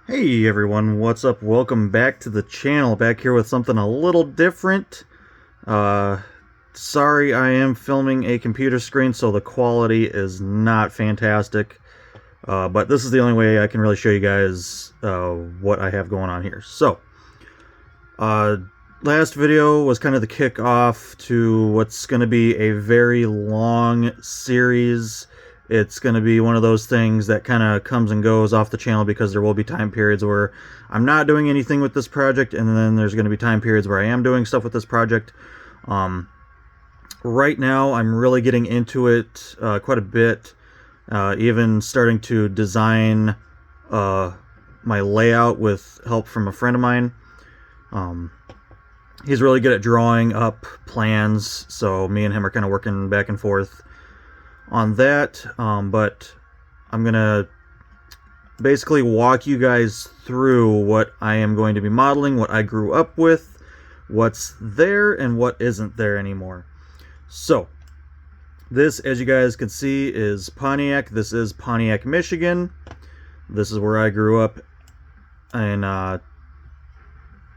Hey everyone, what's up? Welcome back to the channel. Back here with something a little different. Uh, Sorry, I am filming a computer screen, so the quality is not fantastic. But this is the only way I can really show you guys what I have going on here. So, last video was kind of the kickoff to what's going to be a very long series. It's going to be one of those things that kind of comes and goes off the channel because there will be time periods where I'm not doing anything with this project, and then there's going to be time periods where I am doing stuff with this project. Right now, I'm really getting into it quite a bit, even starting to design my layout with help from a friend of mine. He's really good at drawing up plans, so me and him are kind of working back and forth on that, but I'm gonna basically walk you guys through what I am going to be modeling, what I grew up with, what's there and what isn't there anymore. So this, as you guys can see, is Pontiac. This is Pontiac, Michigan. This is where I grew up and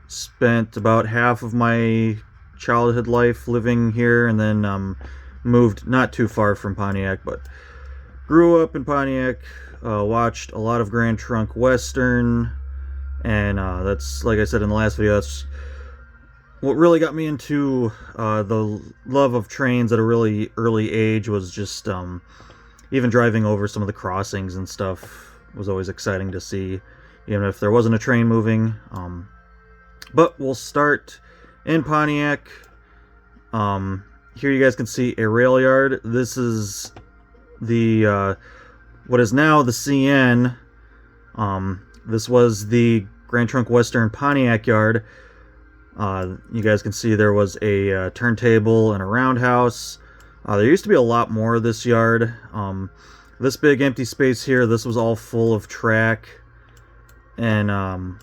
spent about half of my childhood life living here, and then moved not too far from Pontiac, but grew up in Pontiac, watched a lot of Grand Trunk Western, and that's, like I said in the last video, that's what really got me into the love of trains at a really early age. Was just even driving over some of the crossings and stuff was always exciting to see, even if there wasn't a train moving. But we'll start in Pontiac. Here you guys can see a rail yard. This is the what is now the CN. This was the Grand Trunk Western Pontiac yard. You guys can see there was a turntable and a roundhouse. There used to be a lot more of this yard. This big empty space here, this was all full of track, and a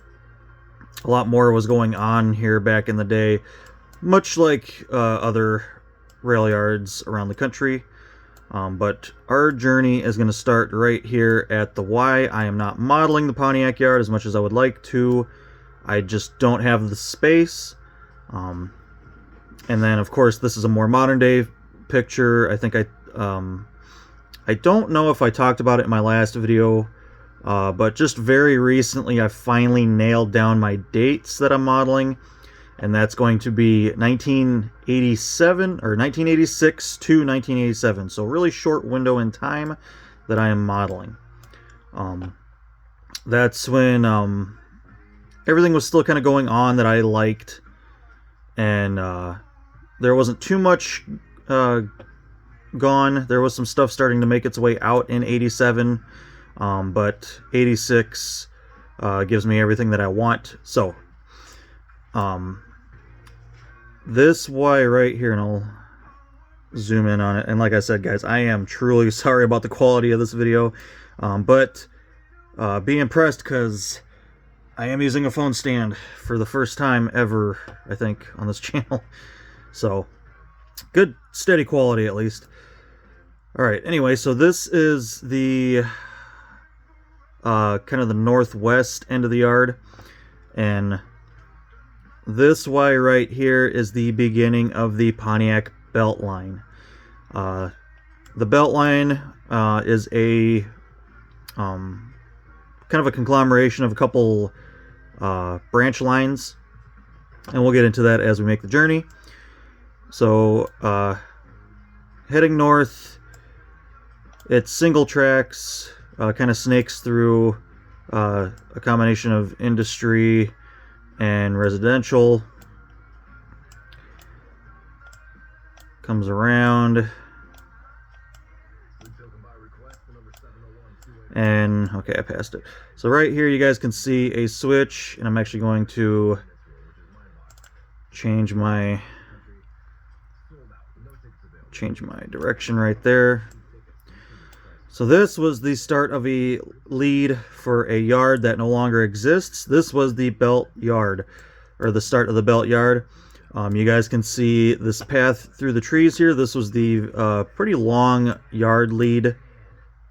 lot more was going on here back in the day, much like other rail yards around the country. But our journey is going to start right here at the Y. I am not modeling the Pontiac yard as much as I would like to. I just don't have the space. And then, of course, this is a more modern day picture. I think I don't know if I talked about it in my last video, but just very recently I finally nailed down my dates that I'm modeling. And that's going to be 1987 or 1986 to 1987. So really short window in time that I am modeling. That's when everything was still kind of going on that I liked, and there wasn't too much gone. There was some stuff starting to make its way out in 87, but 86 gives me everything that I want. So this Y right here, and I'll zoom in on it. And like I said, guys, I am truly sorry about the quality of this video, but be impressed, because I am using a phone stand for the first time ever, I think, on this channel. So good, steady quality at least. Alright, anyway, so this is the kind of the northwest end of the yard, and this Y right here is the beginning of the Pontiac belt line. The belt line is a kind of a conglomeration of a couple branch lines, and we'll get into that as we make the journey. So heading north, it's single tracks, kind of snakes through a combination of industry and residential. Comes around, and okay, I passed it. So right here you guys can see a switch, and I'm actually going to change my direction right there. So this was the start of a lead for a yard that no longer exists. This was the belt yard, or the start of the belt yard. You guys can see this path through the trees here. This was the pretty long yard lead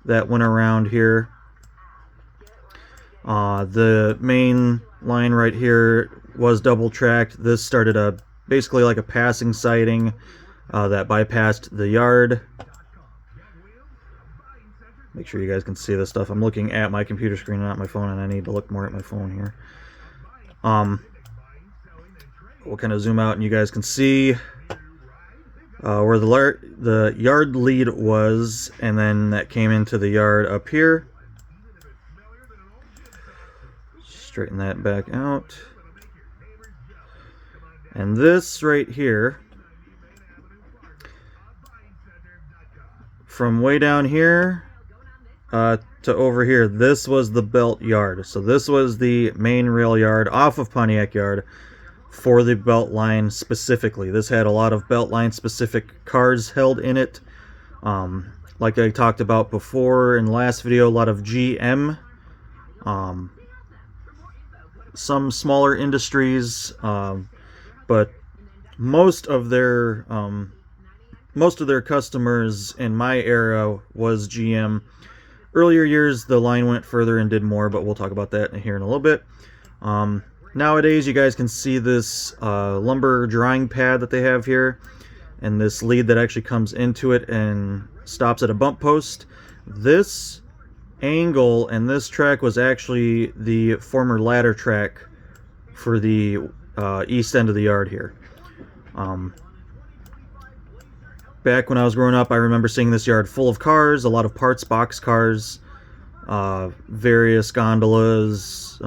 that went around here. The main line right here was double tracked. This started basically like a passing siding that bypassed the yard. Make sure you guys can see this stuff. I'm looking at my computer screen, not my phone, and I need to look more at my phone here. We'll kind of zoom out and you guys can see where the yard lead was, and then that came into the yard up here. Straighten that back out. And this right here, from way down here to over here, this was the belt yard. So this was the main rail yard off of Pontiac Yard for the belt line specifically. This had a lot of belt line specific cars held in it. Like I talked about before in the last video, a lot of GM, some smaller industries, but most of their customers in my era was GM. Earlier years, the line went further and did more, but we'll talk about that here in a little bit. Nowadays, you guys can see this lumber drying pad that they have here, and this lead that actually comes into it and stops at a bump post. This angle and this track was actually the former ladder track for the east end of the yard here. Back when I was growing up, I remember seeing this yard full of cars, a lot of parts box cars, various gondolas,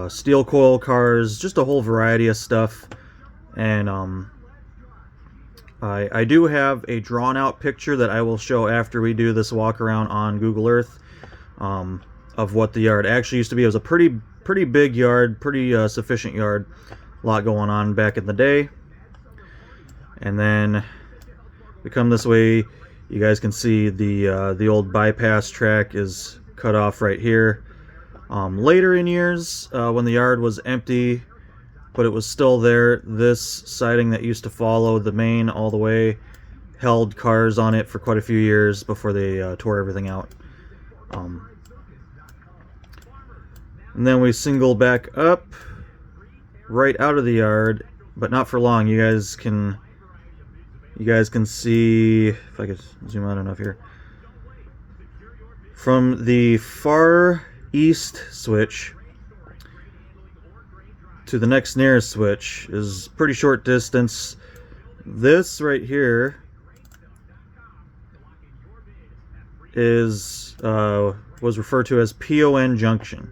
steel coil cars, just a whole variety of stuff. And I do have a drawn out picture that I will show after we do this walk around on Google Earth of what the yard actually used to be. It was a pretty big yard, pretty sufficient yard, a lot going on back in the day. And then we come this way, you guys can see the old bypass track is cut off right here. Later in years, when the yard was empty, but it was still there, this siding that used to follow the main all the way held cars on it for quite a few years before they tore everything out. And then we single back up right out of the yard, but not for long. You guys can see, if I could zoom out enough here, from the far east switch to the next nearest switch is pretty short distance. This right here is was referred to as PON Junction.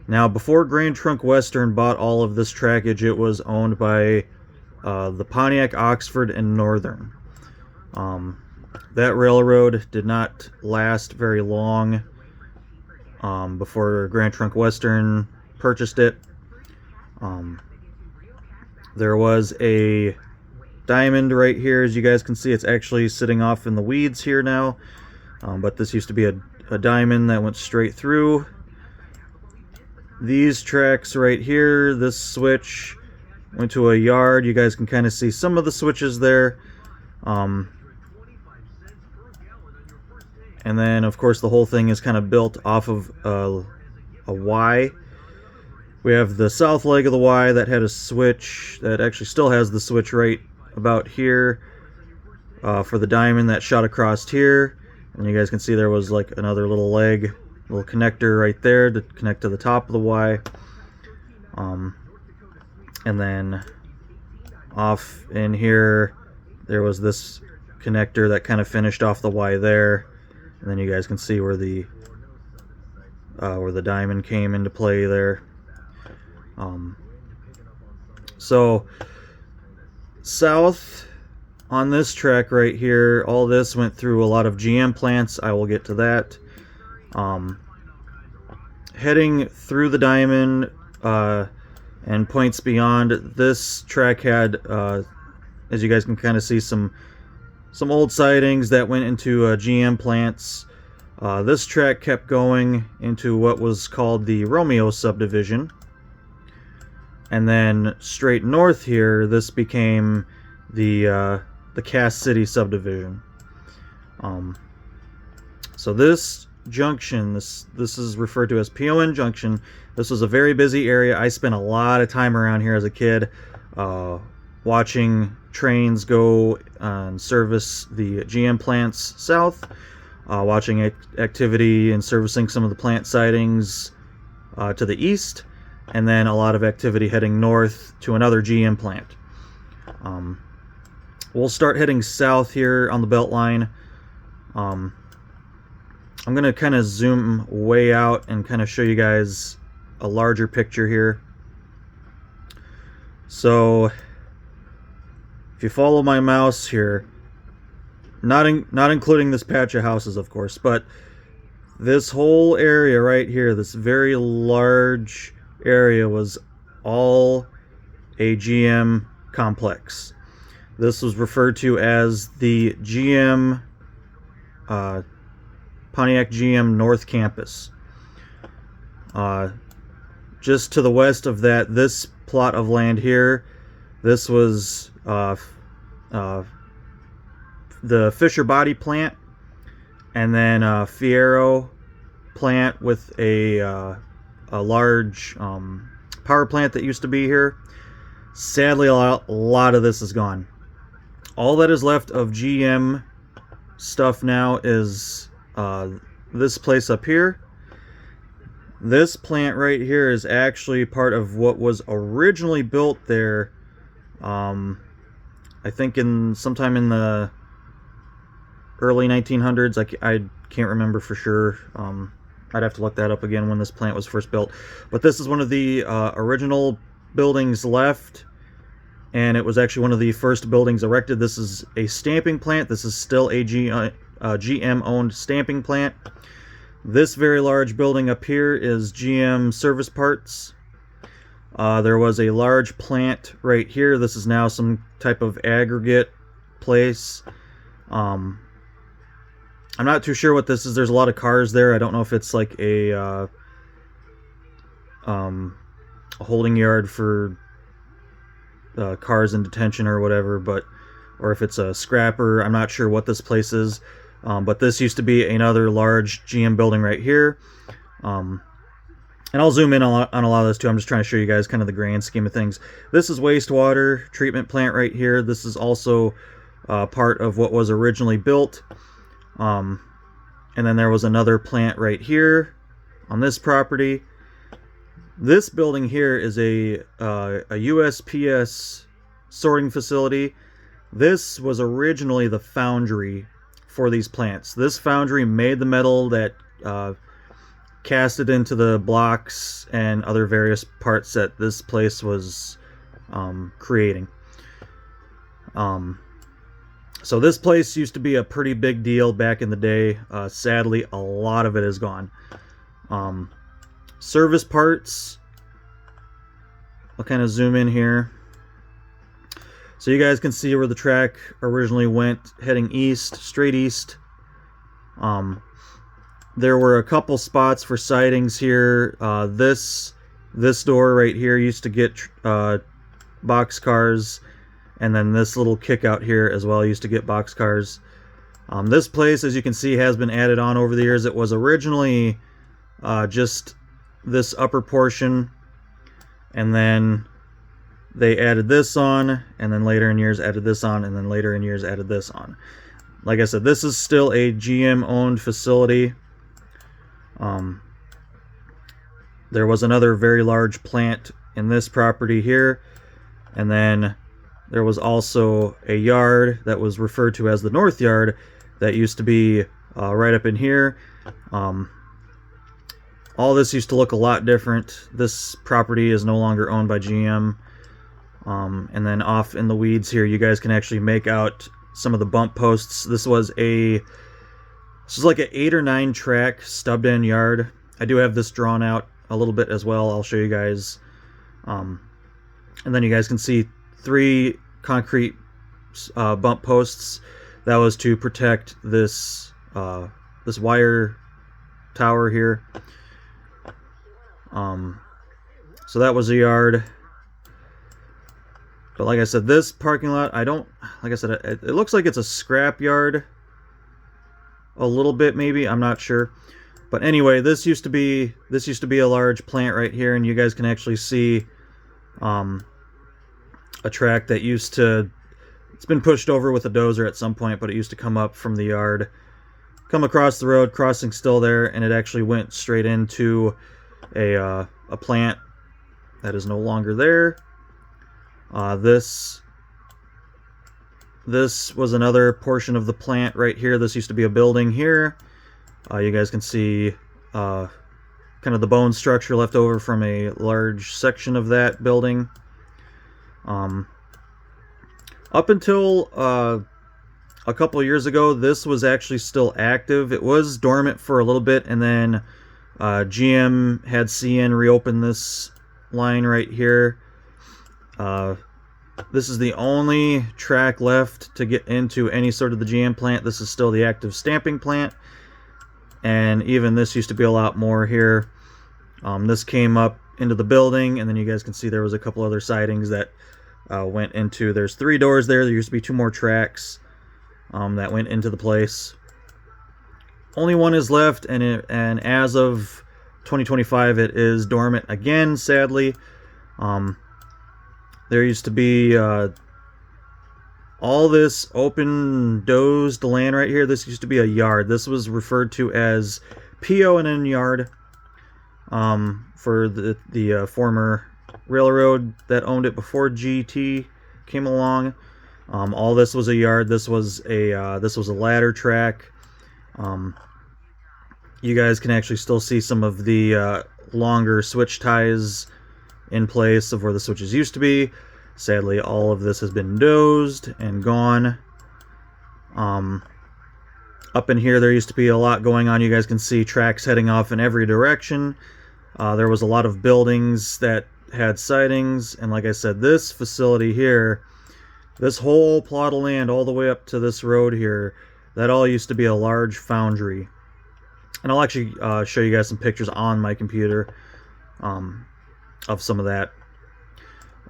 Now, before Grand Trunk Western bought all of this trackage, it was owned by the Pontiac, Oxford, and Northern. That railroad did not last very long before Grand Trunk Western purchased it. There was a diamond right here, as you guys can see. It's actually sitting off in the weeds here now, but this used to be a diamond that went straight through. These tracks right here, this switch went to a yard. You guys can kind of see some of the switches there. And then, of course, the whole thing is kind of built off of a Y. We have the south leg of the Y that had a switch that actually still has the switch right about here for the diamond that shot across here. And you guys can see there was like another little leg, little connector right there to connect to the top of the Y. And then off in here, there was this connector that kind of finished off the Y there. And then you guys can see where the diamond came into play there. So south on this track right here, all this went through a lot of GM plants. I will get to that. Heading through the diamond and points beyond, this track had, as you guys can kind of see, some old sidings that went into GM plants. This track kept going into what was called the Romeo subdivision. And then straight north here, this became the Cass City subdivision. So this Junction. This is referred to as PON Junction. This was a very busy area. I spent a lot of time around here as a kid, watching trains go and service the GM plants south, watching activity and servicing some of the plant sidings to the east, and then a lot of activity heading north to another GM plant. We'll start heading south here on the belt line. I'm going to kind of zoom way out and kind of show you guys a larger picture here. So if you follow my mouse here, not including this patch of houses, of course, but this whole area right here, this very large area, was all a GM complex. This was referred to as the GM Pontiac GM North Campus. Just to the west of that, this plot of land here, this was the Fisher Body plant, and then Fierro plant with a large power plant that used to be here. Sadly, a lot of this is gone. All that is left of GM stuff now is this place up here. This plant right here is actually part of what was originally built there. I think sometime in the early 1900s. I can't remember for sure. I'd have to look that up again when this plant was first built. But this is one of the original buildings left, and it was actually one of the first buildings erected. This is a stamping plant. This is still a GM-owned stamping plant. This very large building up here is GM service parts. There was a large plant right here. This is now some type of aggregate place. I'm not too sure what this is. There's a lot of cars there. I don't know if it's like a holding yard for cars in detention or whatever, or if it's a scrapper. I'm not sure what this place is. But this used to be another large GM building right here. And I'll zoom in on a lot of this too. I'm just trying to show you guys kind of the grand scheme of things. This is wastewater treatment plant right here. This is also part of what was originally built. And then there was another plant right here on this property. This building here is a USPS sorting facility. This was originally the foundry for these plants. This foundry made the metal that cast it into the blocks and other various parts that this place was creating. So this place used to be a pretty big deal back in the day. Sadly, a lot of it is gone. Service parts. I'll kind of zoom in here. So you guys can see where the track originally went, heading east, straight east. There were a couple spots for sidings here. This door right here used to get box cars, and then this little kick out here as well used to get box cars. This place, as you can see, has been added on over the years. It was originally just this upper portion, and then they added this on, and then later in years added this on, and then later in years added this on. Like I said, this is still a GM-owned facility. There was another very large plant in this property here, and then there was also a yard that was referred to as the North Yard that used to be right up in here. All this used to look a lot different. This property is no longer owned by GM. And then off in the weeds here, you guys can actually make out some of the bump posts. This was like an 8 or 9 track stubbed end yard. I do have this drawn out a little bit as well. I'll show you guys. And then you guys can see 3 concrete bump posts. That was to protect this this wire tower here. So that was a yard. But like I said, this parking lot, like I said, it looks like it's a scrap yard. A little bit, maybe. I'm not sure. But anyway, this used to be a large plant right here, and you guys can actually see a track that used to, it's been pushed over with a dozer at some point, but it used to come up from the yard, come across the road, crossing still there, and it actually went straight into a plant that is no longer there. This was another portion of the plant right here. This used to be a building here. You guys can see kind of the bone structure left over from a large section of that building. Up until a couple years ago, this was actually still active. It was dormant for a little bit, and then GM had CN reopen this line right here. This is the only track left to get into any sort of the GM plant. This is still the active stamping plant, and even this used to be a lot more here. This came up into the building, and then you guys can see there was a couple other sidings that went into, there's 3 doors there. There used to be 2 more tracks that went into the place. Only one is left, and as of 2025 it is dormant again, sadly. There used to be all this open dozed land right here. This used to be a yard. This was referred to as PON yard for the former railroad that owned it before GT came along. All this was a yard. This was a ladder track. You guys can actually still see some of the longer switch ties in place of where the switches used to be. Sadly, all of this has been dozed and gone. Up in here, there used to be a lot going on. You guys can see tracks heading off in every direction. There was a lot of buildings that had sidings, and like I said, this facility here, this whole plot of land all the way up to this road here, that all used to be a large foundry. And I'll actually show you guys some pictures on my computer of some of that.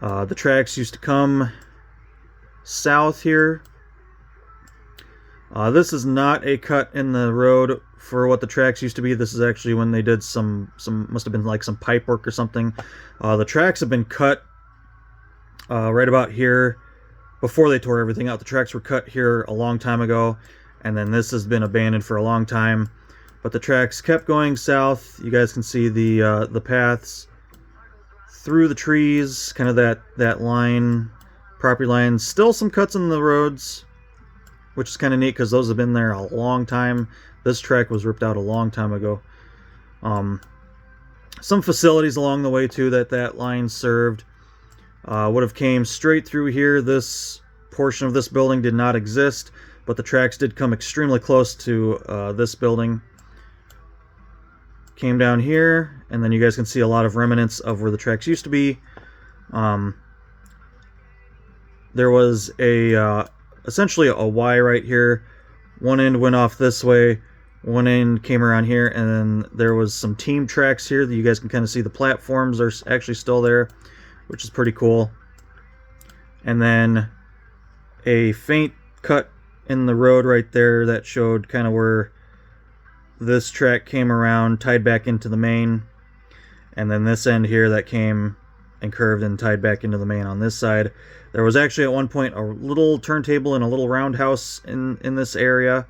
The tracks used to come south here. This is not a cut in the road for what the tracks used to be. This is actually when they did some must have been like some pipe work or something. The tracks have been cut right about here before they tore everything out. The tracks were cut here a long time ago, and then this has been abandoned for a long time. But the tracks kept going south. You guys can see the paths through the trees, kind of that line, property line. Still some cuts in the roads, which is kind of neat because those have been there a long time. This track was ripped out a long time ago. Some facilities along the way too that line served would have came straight through here. This portion of this building did not exist, but the tracks did come extremely close to this building. Came down here, and then you guys can see a lot of remnants of where the tracks used to be. There was essentially a Y right here. One end went off this way, one end came around here, and then there was some team tracks here that you guys can kind of see the platforms are actually still there, which is pretty cool. And then a faint cut in the road right there that showed kind of where this track came around, tied back into the main, and then this end here that came and curved and tied back into the main on this side. There was actually at one point a little turntable and a little roundhouse in this area,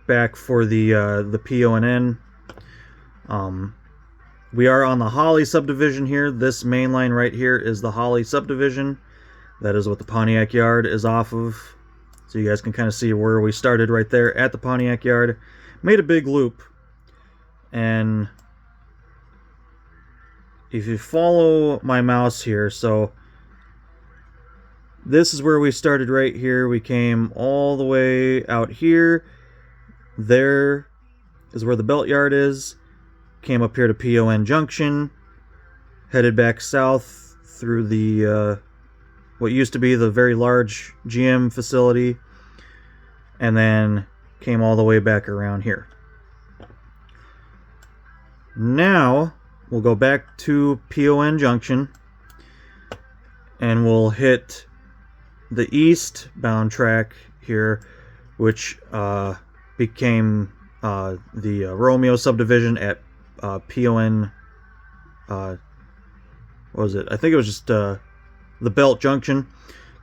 back for the PONN. We are on the Holly subdivision here. This main line right here is the Holly subdivision. That is what the Pontiac yard is off of. So you guys can kind of see where we started right there at the Pontiac yard. Made a big loop. And if you follow my mouse here, so this is where we started right here. We came all the way out here. There is where the belt yard is. Came up here to PON Junction. Headed back south through the what used to be the very large GM facility, and then came all the way back around here. Now we'll go back to PON Junction, and we'll hit the eastbound track here, which became the Romeo subdivision at PON. What was it? I think it was just the Belt Junction,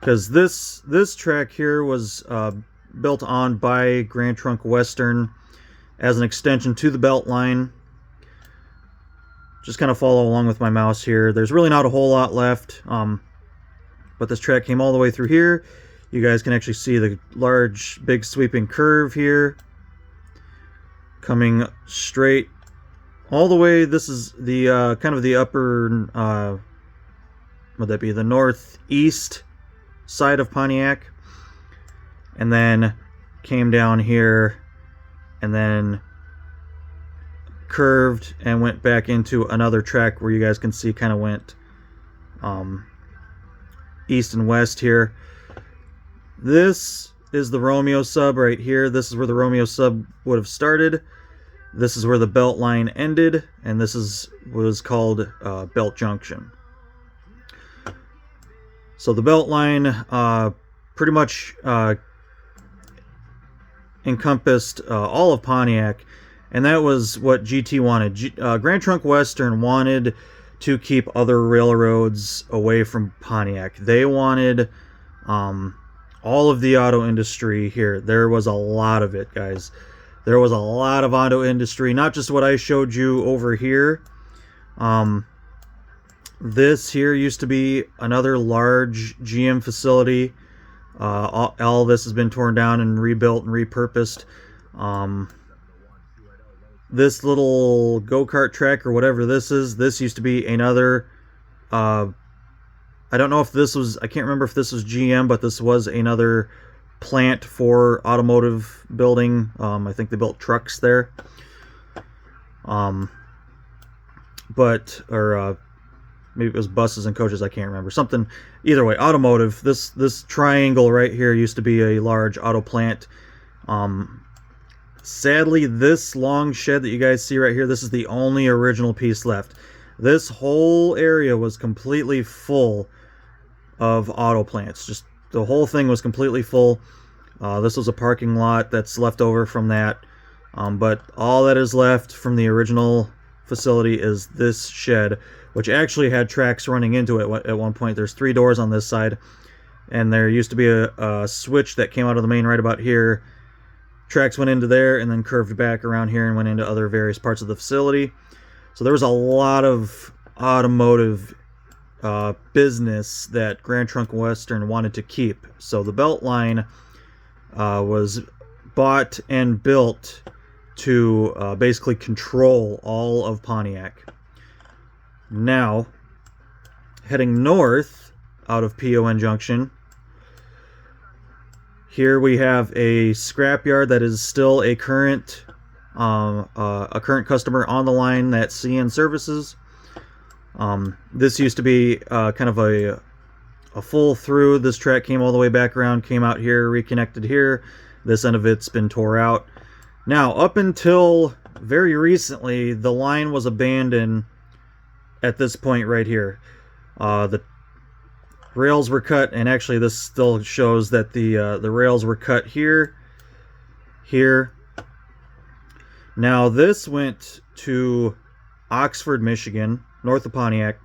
because this track here was built on by Grand Trunk Western as an extension to the Belt Line. Just kind of follow along with my mouse here. There's really not a whole lot left, but this track came all the way through here. You guys can actually see the large, big sweeping curve here, coming straight all the way. This is the kind of the upper, would that be the northeast side of Pontiac, and then came down here, and then curved and went back into another track where you guys can see kind of went east and west here. This is the Romeo sub right here. This is where the Romeo sub would have started. This is where the Belt Line ended, and this is what is called Belt Junction. So the Belt Line pretty much encompassed all of Pontiac, and that was what GT wanted. Grand Trunk Western wanted to keep other railroads away from Pontiac. They wanted all of the auto industry here. There was a lot of it, guys. There was a lot of auto industry, not just what I showed you over here. This here used to be another large GM facility. All this has been torn down and rebuilt and repurposed. This little go-kart track or whatever this is, this used to be another, I don't know if this was, I can't remember if this was GM, but this was another plant for automotive building. I think they built trucks there. Maybe it was buses and coaches, I can't remember. Something, either way, automotive. This triangle right here used to be a large auto plant. Sadly, this long shed that you guys see right here, this is the only original piece left. This whole area was completely full of auto plants. Just the whole thing was completely full. This was a parking lot that's left over from that. But all that is left from the original facility is this shed, which actually had tracks running into it at one point. There's 3 doors on this side, and there used to be a switch that came out of the main right about here. Tracks went into there and then curved back around here and went into other various parts of the facility. So there was a lot of automotive business that Grand Trunk Western wanted to keep. So the Belt Line was bought and built to basically control all of Pontiac. Now, heading north out of PON Junction, here we have a scrapyard that is still a current customer on the line that CN services. This used to be kind of a full through. This track came all the way back around, came out here, reconnected here. This end of it's been tore out. Now, up until very recently, the line was abandoned at this point right here. The rails were cut, and actually this still shows that the rails were cut here. Now this went to Oxford, Michigan, north of Pontiac.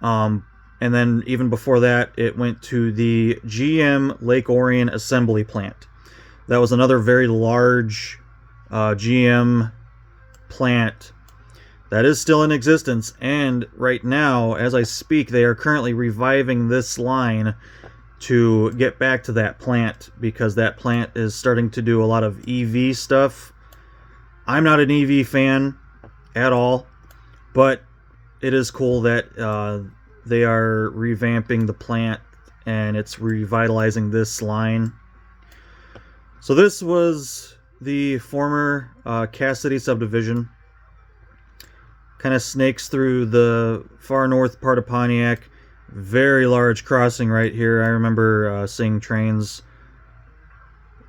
And then even before that, it went to the GM Lake Orion Assembly Plant. That was another very large GM plant that is still in existence, and right now, as I speak, they are currently reviving this line to get back to that plant, because that plant is starting to do a lot of EV stuff. I'm not an EV fan at all, but it is cool that they are revamping the plant and it's revitalizing this line. So this was the former Cassidy subdivision. Kind of snakes through the far north part of Pontiac. Very large crossing right here. I remember seeing trains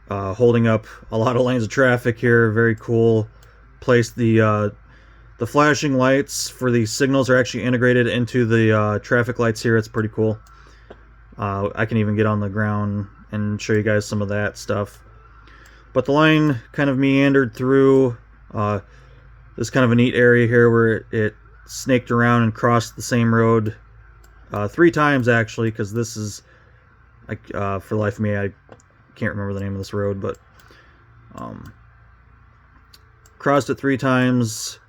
holding up a lot of lanes of traffic here. Very cool place. The flashing lights for the signals are actually integrated into the traffic lights here. It's pretty cool. I can even get on the ground and show you guys some of that stuff. But the line kind of meandered through this kind of a neat area here where it snaked around and crossed the same road 3 times actually, because this is, for the life of me, I can't remember the name of this road, but crossed it 3 times,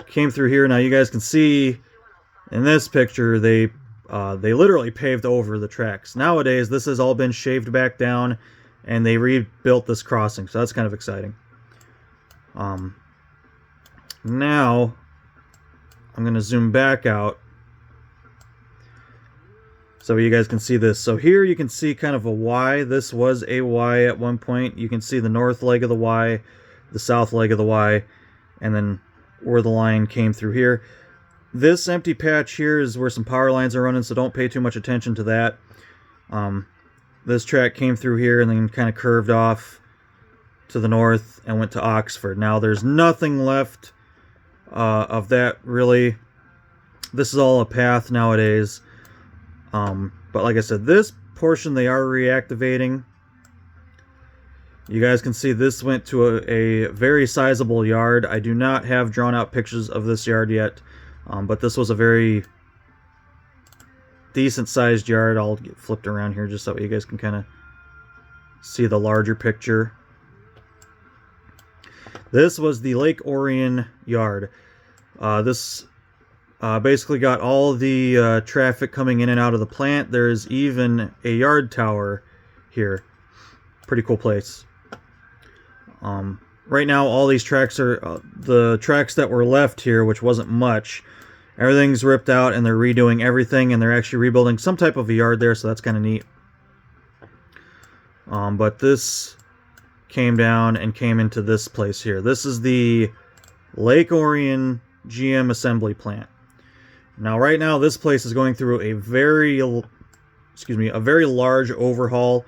came through here. Now you guys can see in this picture they literally paved over the tracks. Nowadays this has all been shaved back down and they rebuilt this crossing, so that's kind of exciting. Now I'm going to zoom back out so you guys can see this. So here you can see kind of a Y. This was a Y at one point. You can see the north leg of the Y, the south leg of the Y, and then where the line came through here. This empty patch here is where some power lines are running, so don't pay too much attention to that. This track came through here and then kind of curved off to the north and went to Oxford. Now there's nothing left of that really. This is all a path nowadays. But like I said, this portion they are reactivating. You guys can see this went to a very sizable yard. I do not have drawn out pictures of this yard yet, but this was a very decent sized yard. I'll get flipped around here just so you guys can kind of see the larger picture. This was the Lake Orion yard. This basically got all the traffic coming in and out of the plant. There's even a yard tower here. Pretty cool place. Right now all these tracks are the tracks that were left here, which wasn't much. Everything's ripped out and they're redoing everything, and they're actually rebuilding some type of a yard there, so that's kind of neat. But this came down and came into this place here. This is the Lake Orion GM assembly plant. Now right now this place is going through a very large overhaul.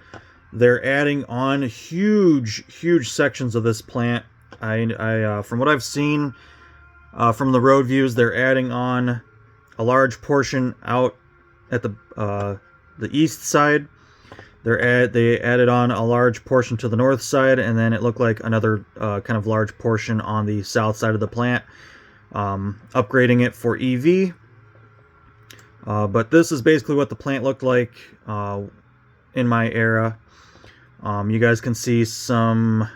They're adding on huge sections of this plant. From what I've seen from the road views, they're adding on a large portion out at the east side. They added on a large portion to the north side, and then it looked like another kind of large portion on the south side of the plant, upgrading it for EV. But this is basically what the plant looked like in my era. You guys can see some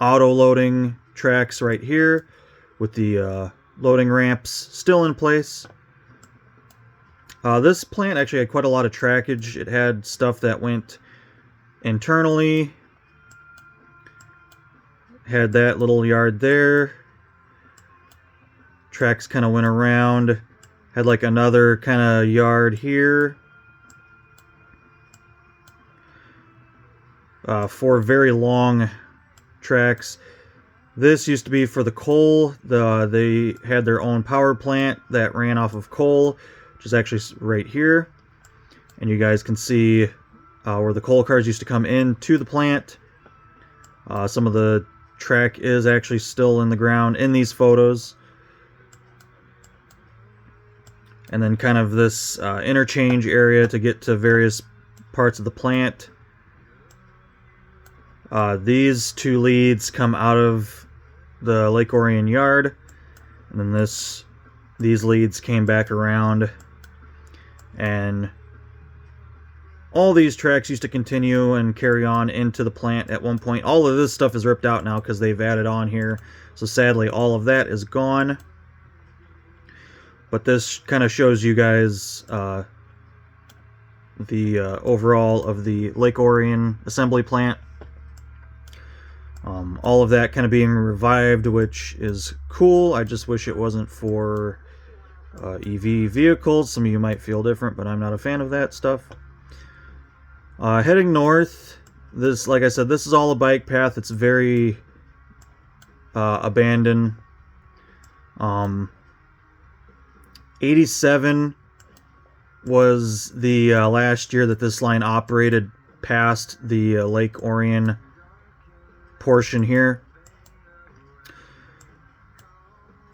auto-loading tracks right here with the loading ramps still in place. This plant actually had quite a lot of trackage. It had stuff that went internally. Had that little yard there. Tracks kind of went around. Had like another kind of yard here. 4 very long tracks. This used to be for the coal. They had their own power plant that ran off of coal, which is actually right here. And you guys can see where the coal cars used to come into the plant. Some of the track is actually still in the ground in these photos. And then kind of this interchange area to get to various parts of the plant. These 2 leads come out of the Lake Orion yard, and then these leads came back around, and all these tracks used to continue and carry on into the plant at one point. All of this stuff is ripped out now because they've added on here, so sadly all of that is gone. But this kind of shows you guys the overall of the Lake Orion assembly plant. All of that kind of being revived, which is cool. I just wish it wasn't for EV vehicles. Some of you might feel different, but I'm not a fan of that stuff. Heading north, this, like I said, this is all a bike path. It's very abandoned. 87 was the last year that this line operated past the Lake Orion portion here.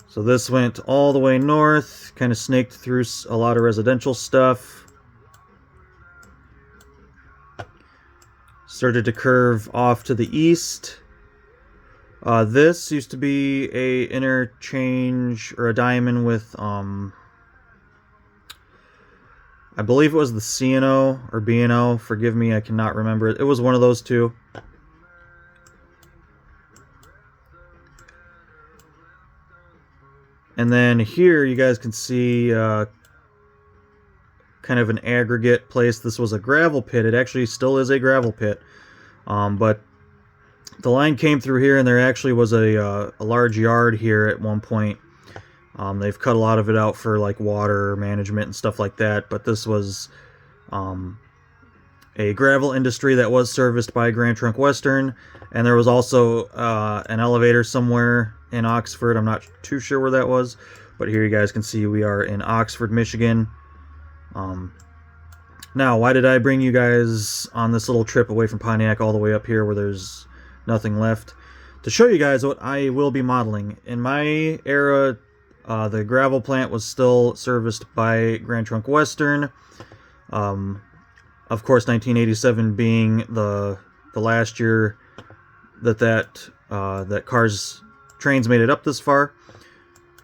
So this went all the way north, kind of snaked through a lot of residential stuff. Started to curve off to the east, This used to be a interchange or a diamond with I believe it was the C&O or B&O. Forgive me, I cannot remember. It was one of those two. And then here you guys can see kind of an aggregate place. This was a gravel pit. It actually still is a gravel pit. But the line came through here, and there actually was a large yard here at one point. They've cut a lot of it out for like water management and stuff like that, but this was a gravel industry that was serviced by Grand Trunk Western, and there was also an elevator somewhere in Oxford. I'm not too sure where that was, but here you guys can see we are in Oxford, Michigan. Now, why did I bring you guys on this little trip away from Pontiac all the way up here where there's nothing left? To show you guys what I will be modeling. In my era, the gravel plant was still serviced by Grand Trunk Western. Of course, 1987 being the last year that trains made it up this far.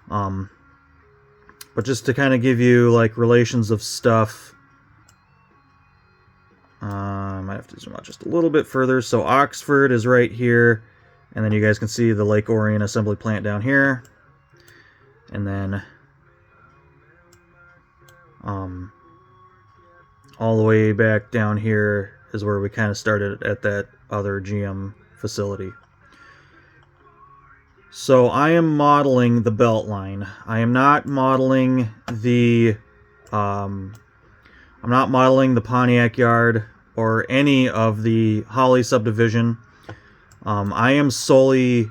But just to kind of give you like relations of stuff, I might have to zoom out just a little bit further. So Oxford is right here, and then you guys can see the Lake Orion assembly plant down here, and then all the way back down here is where we kind of started at that other GM facility. So I am modeling the belt line. I am not modeling the Pontiac yard or any of the Holly subdivision. I am solely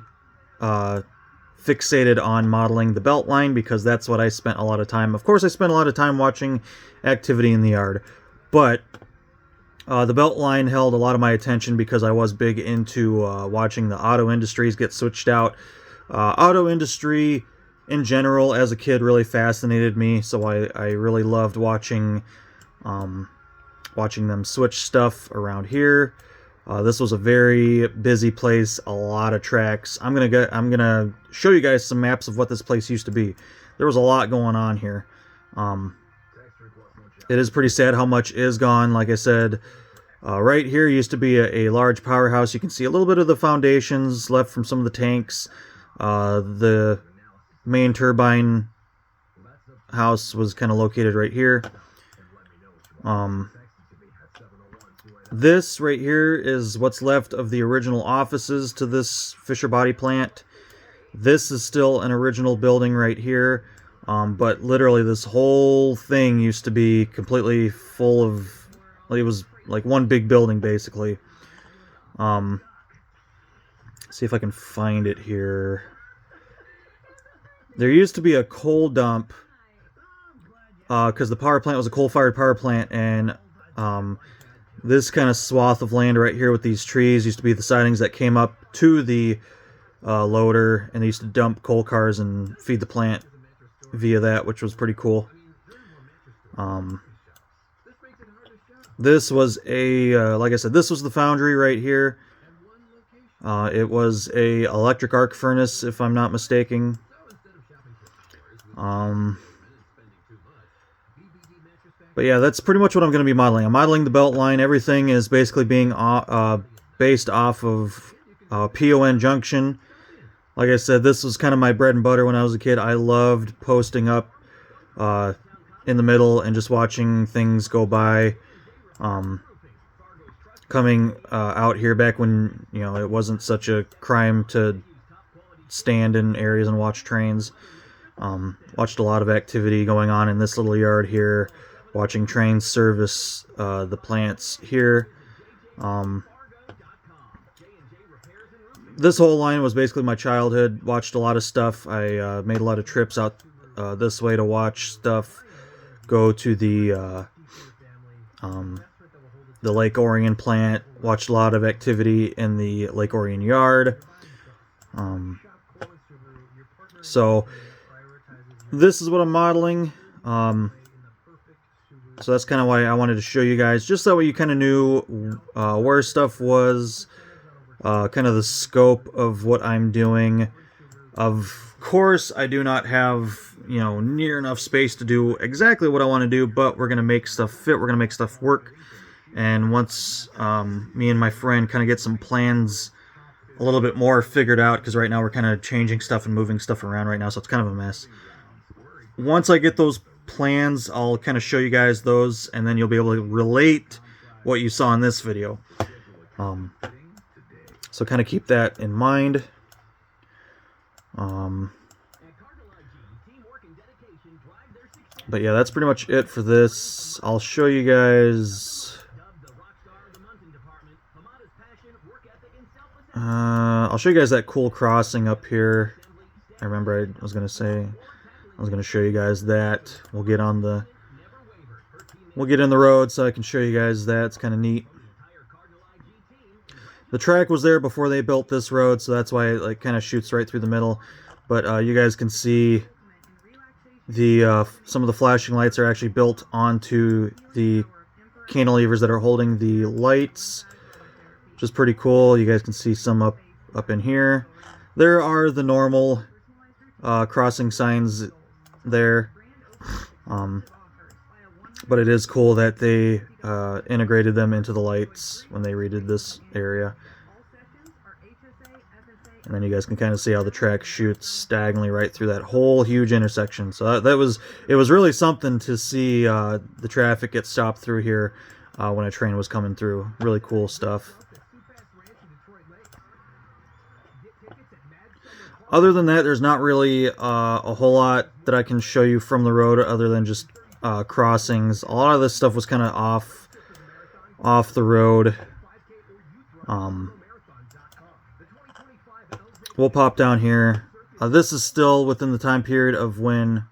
fixated on modeling the belt line because that's what I spent a lot of time. Of course, I spent a lot of time watching activity in the yard, but the belt line held a lot of my attention because I was big into watching the auto industries get switched out. Auto industry in general as a kid really fascinated me, so I really loved watching them switch stuff around here. This was a very busy place, a lot of tracks. I'm gonna show you guys some maps of what this place used to be. There was a lot going on here. It is pretty sad how much is gone. Like I said, right here used to be a large powerhouse. You can see a little bit of the foundations left from some of the tanks. The main turbine house was kind of located right here. This right here is what's left of the original offices to this Fisher body plant. This is still an original building right here, but literally this whole thing used to be completely full of, it was like one big building basically. See if I can find it here. There used to be a coal dump because the power plant was a coal-fired power plant, and this kind of swath of land right here with these trees used to be the sidings that came up to the loader, and they used to dump coal cars and feed the plant via that, which was pretty cool. This was like I said, this was the foundry right here. It was a electric arc furnace, if I'm not mistaken. But yeah, that's pretty much what I'm going to be modeling. I'm modeling the belt line. Everything is basically being based off of PON Junction. Like I said, this was kind of my bread and butter when I was a kid. I loved posting up in the middle and just watching things go by. Coming out here back when, you know, it wasn't such a crime to stand in areas and watch trains. Watched a lot of activity going on in this little yard here, watching trains service the plants here. This whole line was basically my childhood. Watched a lot of stuff. I made a lot of trips out this way to watch stuff. Go to the Lake Orion plant. Watched a lot of activity in the Lake Orion yard. So this is what I'm modeling. So that's kind of why I wanted to show you guys, just that way you kind of knew where stuff was, kind of the scope of what I'm doing. Of course, I do not have, you know, near enough space to do exactly what I want to do, but we're going to make stuff fit, we're going to make stuff work. And once me and my friend kind of get some plans a little bit more figured out, because right now we're kind of changing stuff and moving stuff around right now, so it's kind of a mess. Once I get those plans, I'll kind of show you guys those, and then you'll be able to relate what you saw in this video. So kind of keep that in mind. But yeah, that's pretty much it for this. I'll show you guys. I'll show you guys that cool crossing up here. I remember I was gonna show you guys that. We'll get in the road so I can show you guys that. It's kind of neat. The track was there before they built this road, so that's why it like kind of shoots right through the middle. But you guys can see the some of the flashing lights are actually built onto the cantilevers that are holding the lights, which is pretty cool. You guys can see some up in here. There are the normal crossing signs there, but it is cool that they integrated them into the lights when they redid this area. And then you guys can kind of see how the track shoots diagonally right through that whole huge intersection. So it was really something to see the traffic get stopped through here when a train was coming through. Really cool stuff. Other than that, there's not really a whole lot that I can show you from the road other than just crossings. A lot of this stuff was kind of off the road. We'll pop down here. This is still within the time period of when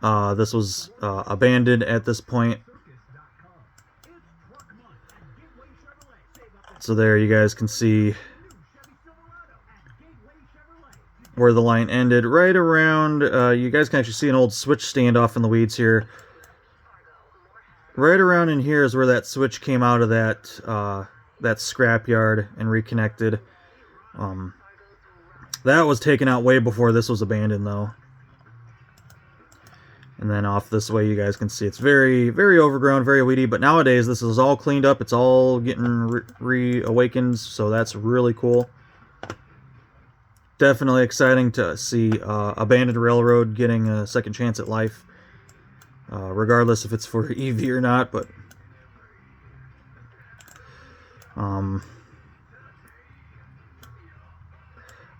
this was abandoned at this point. So there you guys can see where the line ended. Right around, you guys can actually see an old switch stand off in the weeds here. Right around in here is where that switch came out of that scrapyard and reconnected. That was taken out way before this was abandoned, though. And then off this way, you guys can see it's very, very overgrown, very weedy. But nowadays, this is all cleaned up. It's all getting reawakened, so that's really cool. Definitely exciting to see abandoned railroad getting a second chance at life, regardless if it's for EV or not. But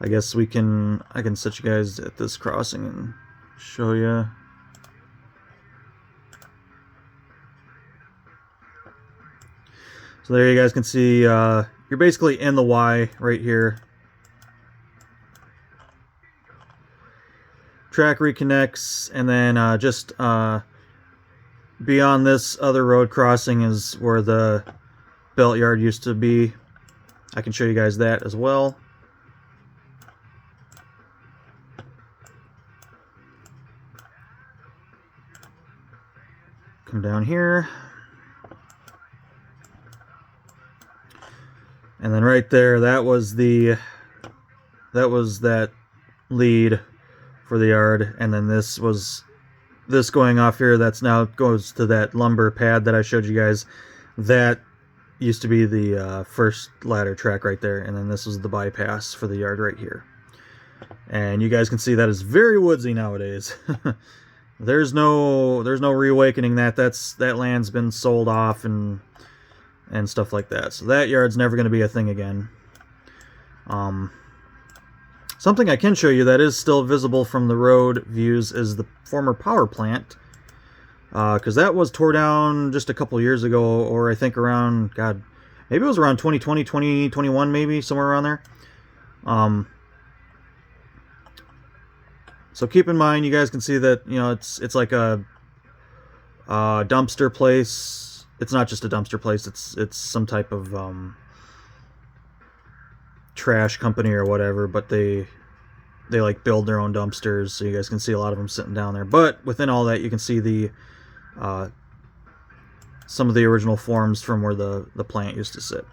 I guess I can set you guys at this crossing and show you. So there you guys can see you're basically in the Y right here. Track reconnects, and then just beyond this other road crossing is where the belt yard used to be. I can show you guys that as well. Come down here. And then right there, that was that lead for the yard, and then this going off here, that's now goes to that lumber pad that I showed you guys. That used to be the first ladder track right there, and then this was the bypass for the yard right here. And you guys can see that is very woodsy nowadays. There's no reawakening that. That land's been sold off and stuff like that. So that yard's never going to be a thing again. Something I can show you that is still visible from the road views is the former power plant, because that was tore down just a couple years ago, or I think around, God, maybe it was around 2020, 2021, maybe somewhere around there. So keep in mind, you guys can see that, you know, it's like a dumpster place. It's not just a dumpster place. It's some type of trash company or whatever, but they like build their own dumpsters, so you guys can see a lot of them sitting down there. But within all that, you can see the some of the original forms from where the plant used to sit.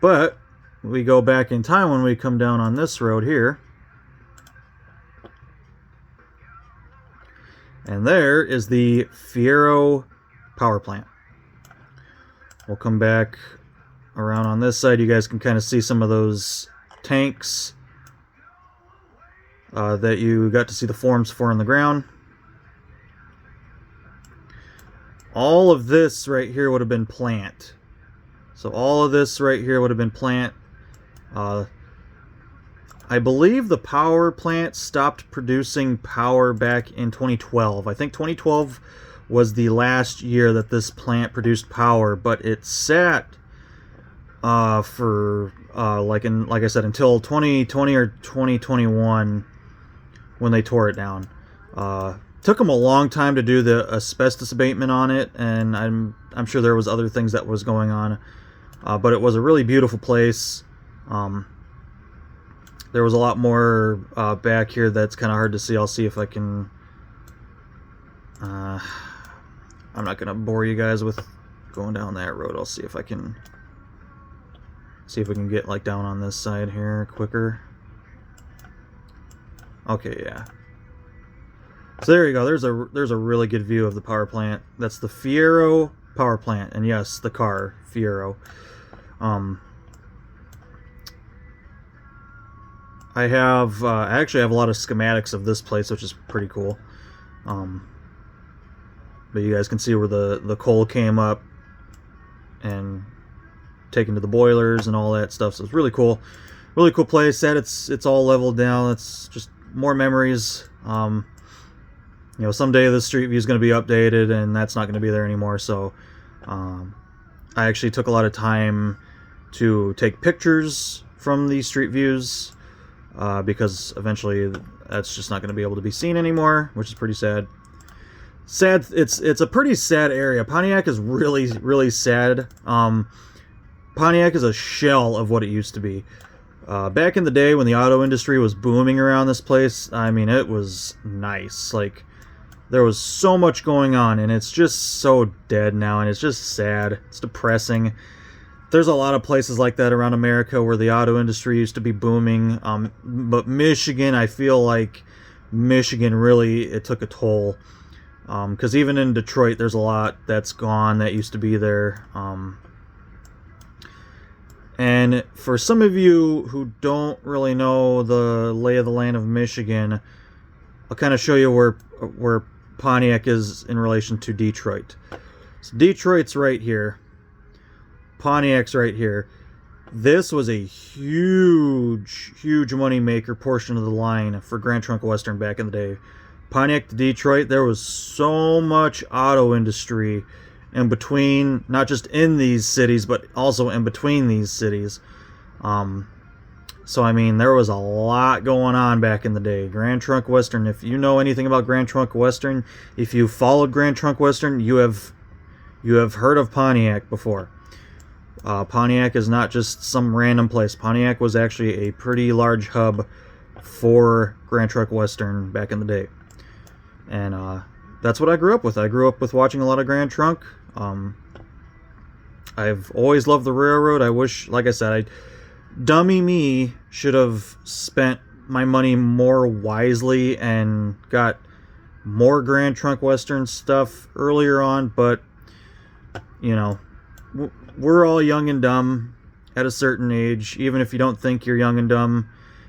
But we go back in time when we come down on this road here. And there is the Fierro power plant. We'll come back around on this side. You guys can kind of see some of those tanks that you got to see the forms for in the ground. All of this right here would have been plant. So all of this right here would have been plant. I believe the power plant stopped producing power back in 2012. I think 2012 was the last year that this plant produced power, but it sat for like I said, until 2020 or 2021 when they tore it down. Took them a long time to do the asbestos abatement on it, and I'm sure there was other things that was going on, but it was a really beautiful place. There was a lot more back here that's kind of hard to see. I'll see if I can... I'm not going to bore you guys with going down that road. I'll see if I can... See if we can get like down on this side here quicker. Okay, yeah. So there you go. There's a really good view of the power plant. That's the Fierro power plant, and yes, the car Fierro. I actually have a lot of schematics of this place, which is pretty cool. But you guys can see where the coal came up and taken to the boilers and all that stuff. So it's really cool place. Sad it's all leveled down. It's just more memories. You know, someday the street view is going to be updated, and that's not going to be there anymore. So I actually took a lot of time to take pictures from these street views, because eventually that's just not going to be able to be seen anymore, which is pretty sad. It's a pretty sad area. Pontiac is really sad. Pontiac is a shell of what it used to be. Back in the day when the auto industry was booming around this place, I mean, it was nice. Like, there was so much going on, and it's just so dead now, and it's just sad. It's depressing. There's a lot of places like that around America where the auto industry used to be booming. But Michigan, I feel like Michigan really, it took a toll. Because even in Detroit, there's a lot that's gone that used to be there. And for some of you who don't really know the lay of the land of Michigan, I'll kind of show you where Pontiac is in relation to Detroit. So Detroit's right here. Pontiac's right here. This was a huge money maker portion of the line for Grand Trunk Western back in the day. Pontiac to Detroit, there was so much auto industry in between, not just in these cities, but also in between these cities. So, I mean, there was a lot going on back in the day. Grand Trunk Western, if you know anything about Grand Trunk Western, if you followed Grand Trunk Western, you have heard of Pontiac before. Pontiac is not just some random place. Pontiac was actually a pretty large hub for Grand Trunk Western back in the day. And that's what I grew up with. I grew up with watching a lot of Grand Trunk. I've always loved the railroad. I wish, like I said, dummy me should have spent my money more wisely and got more Grand Trunk Western stuff earlier on, but, you know, we're all young and dumb at a certain age, even if you don't think you're young and dumb.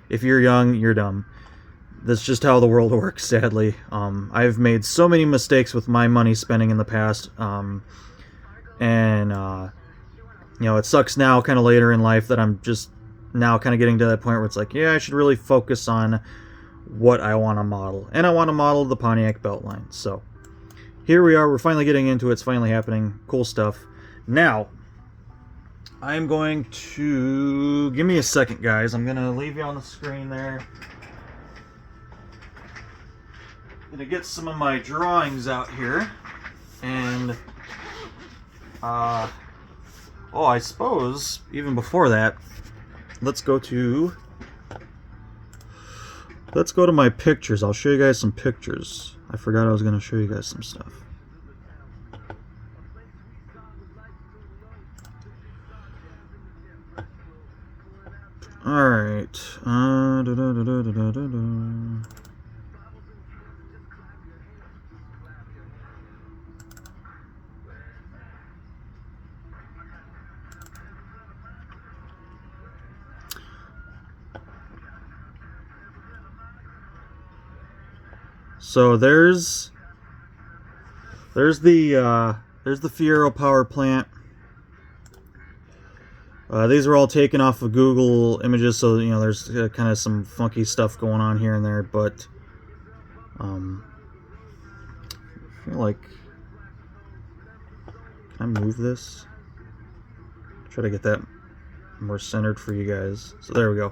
If you're young, you're dumb. That's just how the world works, sadly. I've made so many mistakes with my money spending in the past, you know, it sucks now kind of later in life that I'm just now kind of getting to that point where it's like, yeah, I should really focus on what I want to model. And I want to model the Pontiac Beltline. So here we are. We're finally getting into it. It's finally happening. Cool stuff. Now, I'm going to... Give me a second, guys. I'm going to leave you on the screen there. I'm going to get some of my drawings out here. And... oh, I suppose, even before that, let's go to my pictures. I'll show you guys some pictures. I forgot I was going to show you guys some stuff. Alright. So there's the Fierro power plant. These are all taken off of Google Images, so you know there's kind of some funky stuff going on here and there, but I feel like, can I move this? Try to get that more centered for you guys. So there we go.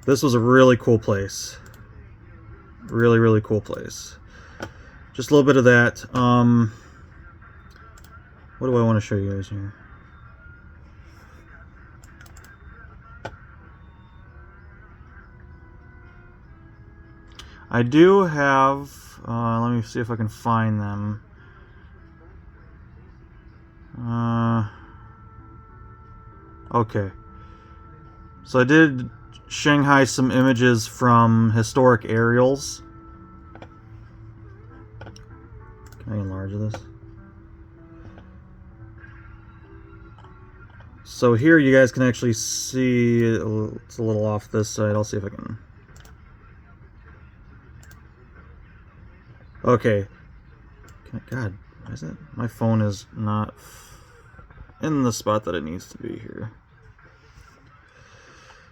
This was a really cool place. Really, really cool place. Just a little bit of that. What do I want to show you guys here? I do have, let me see if I can find them. Okay. So I did Shanghai some images from historic aerials. Can I enlarge this? So here you guys can actually see, it's a little off this side. I'll see if I can. Okay. God, why is it? My phone is not in the spot that it needs to be here.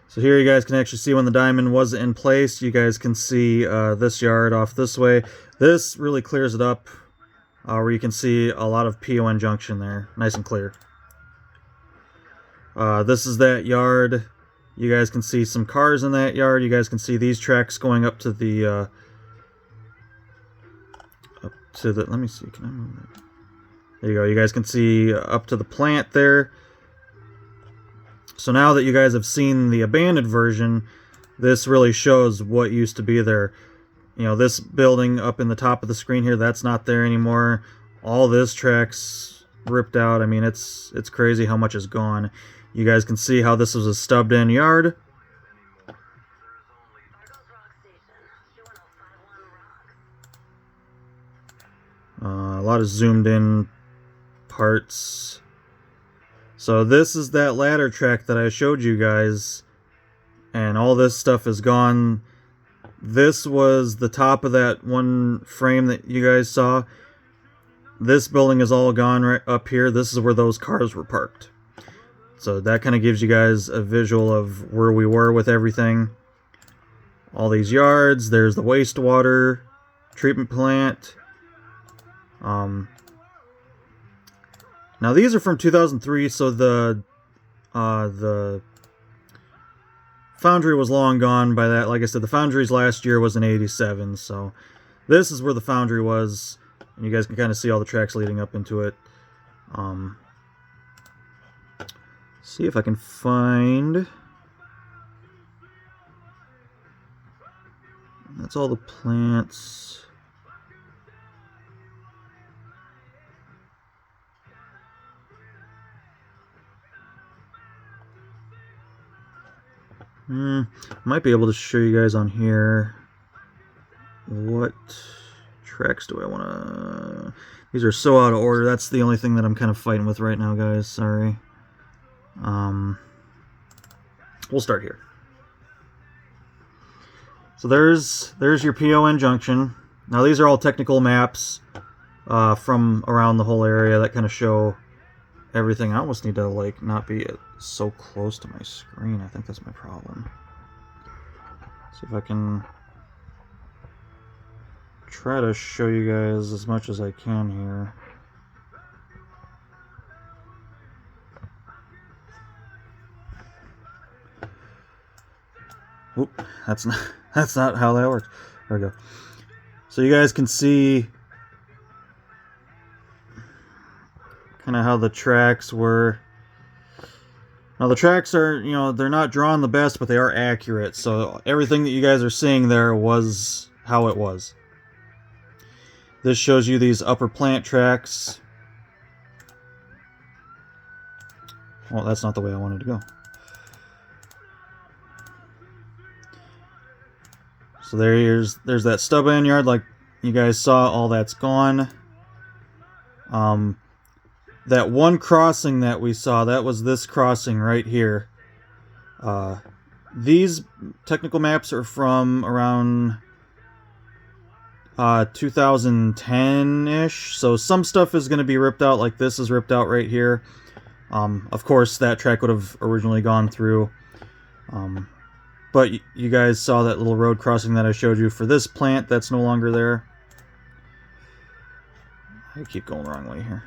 So here you guys can actually see when the diamond was in place. You guys can see this yard off this way. This really clears it up, where you can see a lot of PON junction there, nice and clear. This is that yard. You guys can see some cars in that yard. You guys can see these tracks going up to the let me see, can I move that? There you go. You guys can see up to the plant there. So now that you guys have seen the abandoned version, this really shows what used to be there. You know, this building up in the top of the screen here, that's not there anymore. All this track's ripped out. I mean, it's crazy how much is gone. You guys can see how this was a stubbed-in yard. A lot of zoomed-in parts. So this is that ladder track that I showed you guys, and all this stuff is gone. This was the top of that one frame that you guys saw. This building is all gone right up here. This is where those cars were parked. So that kind of gives you guys a visual of where we were with everything. All these yards. There's the wastewater treatment plant. Now these are from 2003, so the foundry was long gone by that. Like I said, the foundry's last year was in '87, so this is where the foundry was, and you guys can kind of see all the tracks leading up into it. See if I can find. That's all the plants. Might be able to show you guys on here. What tracks do I want to... These are so out of order. That's the only thing that I'm kind of fighting with right now, guys. Sorry. We'll start here. So there's your PON junction. Now these are all technical maps from around the whole area that kind of show everything. I almost need to like not be so close to my screen. I think that's my problem. See if I can try to show you guys as much as I can here. Oop, that's not how that works. There we go. So you guys can see kind of how the tracks were. Now the tracks are, you know, they're not drawn the best, but they are accurate. So everything that you guys are seeing there was how it was. This shows you these upper plant tracks. Well, that's not the way I wanted to go. So there's that stub end yard, like you guys saw. All that's gone. That one crossing that we saw, that was this crossing right here. These technical maps are from around 2010-ish, so some stuff is going to be ripped out, like this is ripped out right here. Of course, that track would have originally gone through. But you guys saw that little road crossing that I showed you for this plant. That's no longer there. I keep going the wrong way here.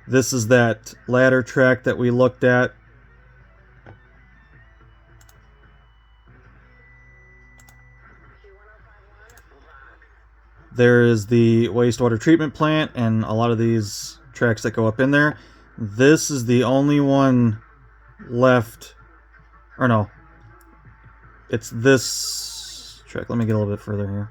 This is that ladder track that we looked at. There is the wastewater treatment plant and a lot of these tracks that go up in there. This is the only one left. Or no. It's this track. Let me get a little bit further here.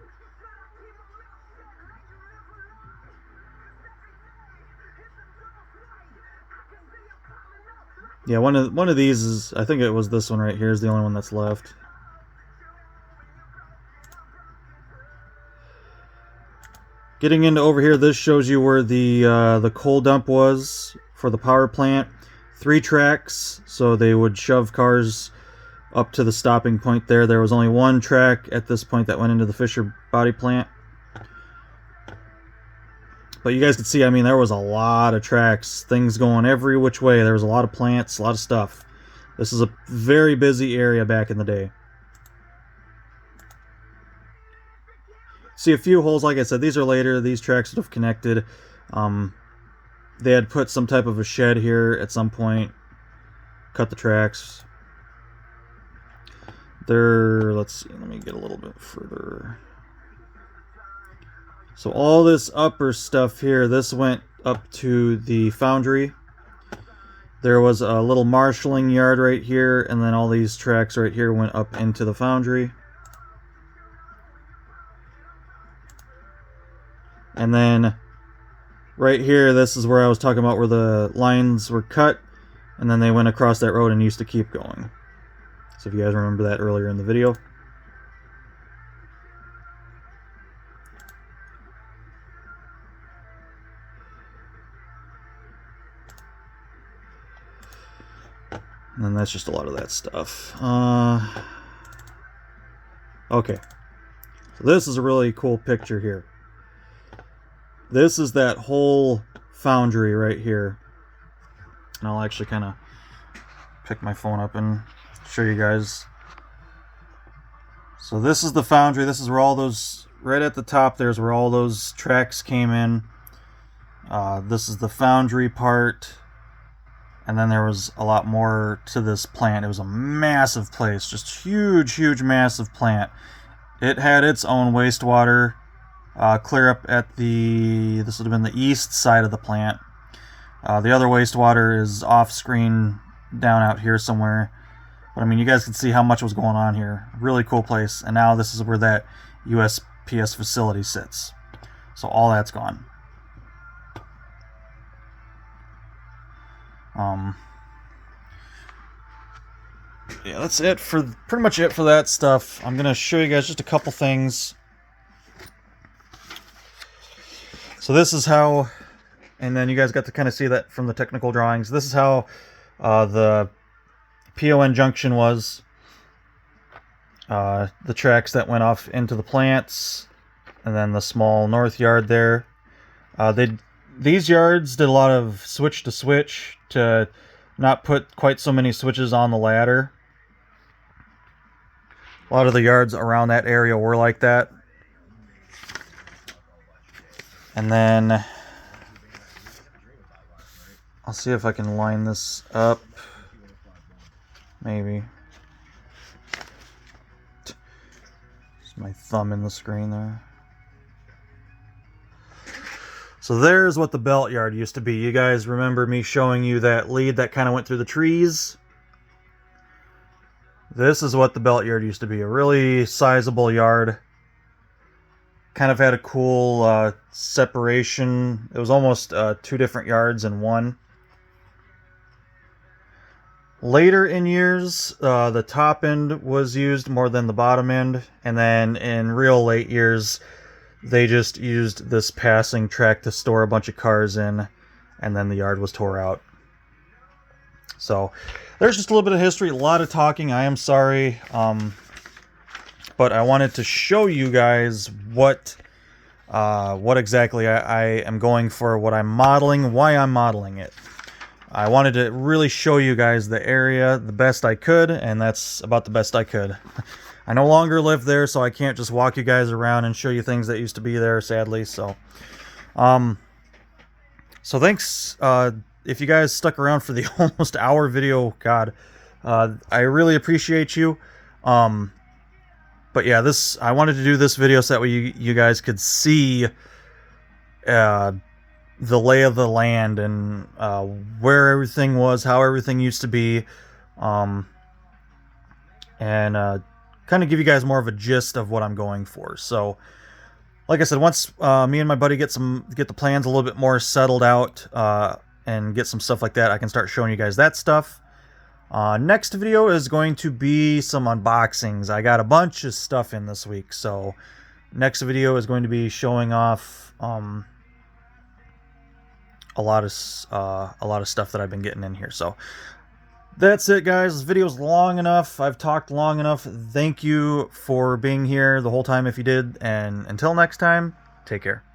Yeah, one of these is, I think it was this one right here is the only one that's left. Getting into over here, this shows you where the coal dump was for the power plant. 3 tracks, so they would shove cars up to the stopping point there. There was only 1 track at this point that went into the Fisher body plant. But you guys can see, I mean, there was a lot of tracks, things going every which way. There was a lot of plants, a lot of stuff. This is a very busy area back in the day. See a few holes, like I said, these are later. These tracks would have connected. They had put some type of a shed here at some point. Cut the tracks. Let's see, let me get a little bit further. So all this upper stuff here, this went up to the foundry. There was a little marshalling yard right here, and then all these tracks right here went up into the foundry. And then right here, this is where I was talking about where the lines were cut, and then they went across that road and used to keep going. So if you guys remember that earlier in the video. And then that's just a lot of that stuff. Okay. So this is a really cool picture here. This is that whole foundry right here. And I'll actually kind of pick my phone up and show you guys. So this is the foundry. This is where all those, right at the top there's where all those tracks came in. This is the foundry part. And then there was a lot more to this plant. It was a massive place, just huge, huge, massive plant. It had its own wastewater clear up at this would have been the east side of the plant. The other wastewater is off screen down out here somewhere. But I mean, you guys can see how much was going on here. Really cool place. And now this is where that USPS facility sits. So all that's gone. Yeah, that's it for pretty much it for that stuff. I'm gonna show you guys just a couple things. So this is how, and then you guys got to kind of see that from the technical drawings. This is how the PON junction was. The tracks that went off into the plants, and then the small north yard there. These yards did a lot of switch to switch to not put quite so many switches on the ladder. A lot of the yards around that area were like that. And then I'll see if I can line this up. Maybe. Just my thumb in the screen there. So there's what the belt yard used to be. You guys remember me showing you that lead that kind of went through the trees? This is what the belt yard used to be. A really sizable yard. Kind of had a cool separation. It was almost 2 different yards in one. Later in years, the top end was used more than the bottom end, and then in real late years, they just used this passing track to store a bunch of cars in, and then the yard was tore out. So there's just a little bit of history, a lot of talking. I am sorry, but I wanted to show you guys what exactly I am going for, what I'm modeling, why I'm modeling it. I wanted to really show you guys the area the best I could, and that's about the best I could. I no longer live there, so I can't just walk you guys around and show you things that used to be there, sadly. So thanks if you guys stuck around for the almost hour video. God, I really appreciate you. But yeah, I wanted to do this video so that way you guys could see the lay of the land and where everything was, how everything used to be, and kind of give you guys more of a gist of what I'm going for. So, like I said, once me and my buddy get the plans a little bit more settled out and get some stuff like that, I can start showing you guys that stuff. Next video is going to be some unboxings. I got a bunch of stuff in this week, so next video is going to be showing off a lot of stuff that I've been getting in here. So that's it, guys. This video's long enough. I've talked long enough. Thank you for being here the whole time if you did, and until next time, take care.